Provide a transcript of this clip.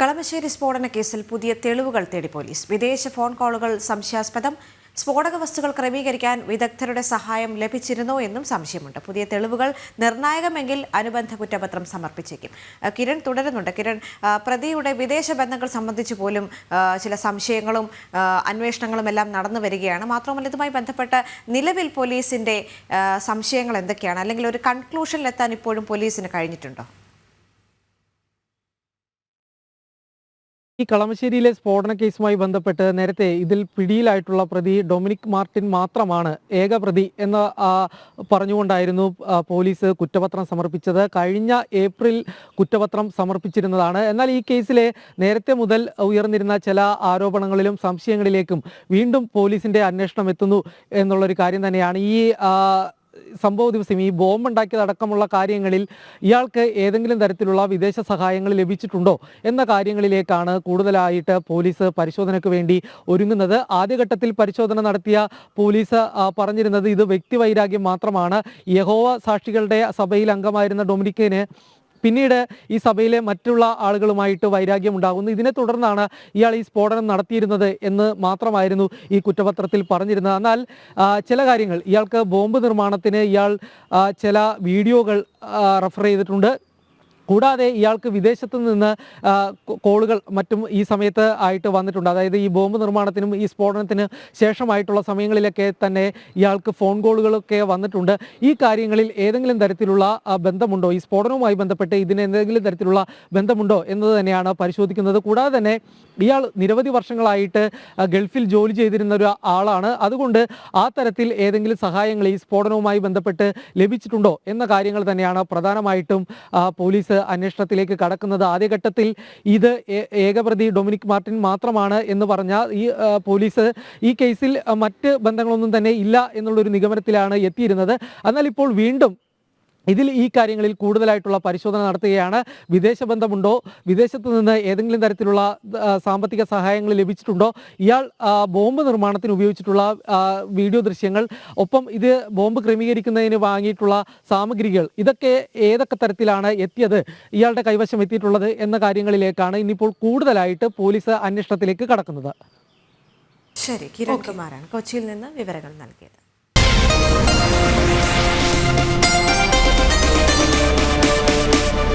കളമശ്ശേരി സ്ഫോടന കേസിൽ പുതിയ തെളിവുകൾ തേടി പോലീസ്. വിദേശ ഫോൺ കോളുകൾ സംശയാസ്പദം. സ്ഫോടക വസ്തുക്കൾ ക്രമീകരിക്കാൻ വിദഗ്ധരുടെ സഹായം ലഭിച്ചിരുന്നോ എന്നും സംശയമുണ്ട്. പുതിയ തെളിവുകൾ നിർണായകമെങ്കിൽ അനുബന്ധ കുറ്റപത്രം സമർപ്പിച്ചേക്കും. കിരൺ തുടരുന്നുണ്ട്. കിരൺ, പ്രതിയുടെ വിദേശ ബന്ധങ്ങൾ സംബന്ധിച്ച് പോലും ചില സംശയങ്ങളും അന്വേഷണങ്ങളും എല്ലാം നടന്നു വരികയാണ്. മാത്രമല്ല, ഇതുമായി ബന്ധപ്പെട്ട നിലവിൽ പോലീസിന്റെ സംശയങ്ങൾ എന്തൊക്കെയാണ്? അല്ലെങ്കിൽ ഒരു കൺക്ലൂഷനിലെത്താൻ ഇപ്പോഴും പോലീസിന് കഴിഞ്ഞിട്ടുണ്ടോ? ഈ കളമശ്ശേരിയിലെ സ്ഫോടന കേസുമായി ബന്ധപ്പെട്ട് നേരത്തെ ഇതിൽ പിടിയിലായിട്ടുള്ള പ്രതി ഡൊമിനിക് മാർട്ടിൻ മാത്രമാണ് ഏക പ്രതി എന്ന് പറഞ്ഞുകൊണ്ടായിരുന്നു പോലീസ് കുറ്റപത്രം സമർപ്പിച്ചത്. കഴിഞ്ഞ ഏപ്രിൽ കുറ്റപത്രം സമർപ്പിച്ചിരുന്നതാണ്. എന്നാൽ ഈ കേസിലെ നേരത്തെ മുതൽ ഉയർന്നിരുന്ന ചില ആരോപണങ്ങളിലും സംശയങ്ങളിലേക്കും വീണ്ടും പോലീസിന്റെ അന്വേഷണം എത്തുന്നു എന്നുള്ളൊരു കാര്യം തന്നെയാണ്. ഈ സംഭവ ദിവസം ഈ ബോംബുണ്ടാക്കിയതടക്കമുള്ള കാര്യങ്ങളിൽ ഇയാൾക്ക് ഏതെങ്കിലും തരത്തിലുള്ള വിദേശ സഹായങ്ങൾ ലഭിച്ചിട്ടുണ്ടോ എന്ന കാര്യങ്ങളിലേക്കാണ് കൂടുതലായിട്ട് പോലീസ് പരിശോധനയ്ക്ക് വേണ്ടി ഒരുങ്ങുന്നത്. ആദ്യഘട്ടത്തിൽ പരിശോധന നടത്തിയ പോലീസ് പറഞ്ഞിരുന്നത് ഇത് വ്യക്തിവൈരാഗ്യം മാത്രമാണ്. യഹോവ സാക്ഷികളുടെ സഭയിൽ അംഗമായിരുന്ന ഡൊമിനിക്കിന് പിന്നീട് ഈ സഭയിലെ മറ്റുള്ള ആളുകളുമായിട്ട് വൈരാഗ്യം ഉണ്ടാകുന്നു. ഇതിനെ തുടർന്നാണ് ഇയാൾ ഈ സ്ഫോടനം നടത്തിയിരുന്നത് എന്ന് മാത്രമായിരുന്നു ഈ കുറ്റപത്രത്തിൽ പറഞ്ഞിരുന്നത്. എന്നാൽ ചില കാര്യങ്ങൾ, ഇയാൾക്ക് ബോംബ് നിർമ്മാണത്തിന് ഇയാൾ ചില വീഡിയോകൾ റെഫർ ചെയ്തിട്ടുണ്ട്. കൂടാതെ ഇയാൾക്ക് വിദേശത്തു നിന്ന് കോളുകൾ മറ്റും ഈ സമയത്ത് ആയിട്ട് വന്നിട്ടുണ്ട്. അതായത് ഈ ബോംബ് നിർമ്മാണത്തിനും ഈ സ്ഫോടനത്തിന് ശേഷമായിട്ടുള്ള സമയങ്ങളിലൊക്കെ തന്നെ ഇയാൾക്ക് ഫോൺ കോളുകളൊക്കെ വന്നിട്ടുണ്ട്. ഈ കാര്യങ്ങളിൽ ഏതെങ്കിലും തരത്തിലുള്ള ബന്ധമുണ്ടോ, ഈ സ്ഫോടനവുമായി ബന്ധപ്പെട്ട് ഇതിന് എന്തെങ്കിലും തരത്തിലുള്ള ബന്ധമുണ്ടോ എന്നത് തന്നെയാണ് പരിശോധിക്കുന്നത്. കൂടാതെ തന്നെ ഇയാൾ നിരവധി വർഷങ്ങളായിട്ട് ഗൾഫിൽ ജോലി ചെയ്തിരുന്ന ഒരു ആളാണ്. അതുകൊണ്ട് ആ തരത്തിൽ ഏതെങ്കിലും സഹായങ്ങൾ ഈ സ്ഫോടനവുമായി ബന്ധപ്പെട്ട് ലഭിച്ചിട്ടുണ്ടോ എന്ന കാര്യങ്ങൾ തന്നെയാണ് പ്രധാനമായിട്ടും പോലീസ് അന്വേഷണത്തിലേക്ക് കടക്കുന്നത്. ആദ്യഘട്ടത്തിൽ ഇത് ഏകപ്രതി ഡൊമിനിക് മാർട്ടിൻ മാത്രമാണ് എന്ന് പറഞ്ഞ ഈ പോലീസ് ഈ കേസിൽ മറ്റ് ബന്ധങ്ങളൊന്നും തന്നെ ഇല്ല എന്നുള്ളൊരു നിഗമനത്തിലാണ് എത്തിയിരുന്നത്. എന്നാൽ ഇപ്പോൾ വീണ്ടും ഇതിൽ ഈ കാര്യങ്ങളിൽ കൂടുതലായിട്ടുള്ള പരിശോധന നടത്തുകയാണ്. വിദേശ ബന്ധമുണ്ടോ, വിദേശത്ത് നിന്ന് ഏതെങ്കിലും തരത്തിലുള്ള സാമ്പത്തിക സഹായങ്ങൾ ലഭിച്ചിട്ടുണ്ടോ, ഇയാൾ ബോംബ് നിർമ്മാണത്തിന് ഉപയോഗിച്ചിട്ടുള്ള വീഡിയോ ദൃശ്യങ്ങൾ, ഒപ്പം ഇത് ബോംബ് ക്രമീകരിക്കുന്നതിന് വാങ്ങിയിട്ടുള്ള സാമഗ്രികൾ, ഇതൊക്കെ ഏതൊക്കെ തരത്തിലാണ് എത്തിയത്, ഇയാളുടെ കൈവശം എത്തിയിട്ടുള്ളത് എന്ന കാര്യങ്ങളിലേക്കാണ് ഇനിയിപ്പോൾ കൂടുതലായിട്ട് പോലീസ് അന്വേഷണത്തിലേക്ക് കടക്കുന്നത്. ശരി, കിരൺ കുമാറാണ് കൊച്ചിയിൽ നിന്ന് വിവരങ്ങൾ നൽകിയത്.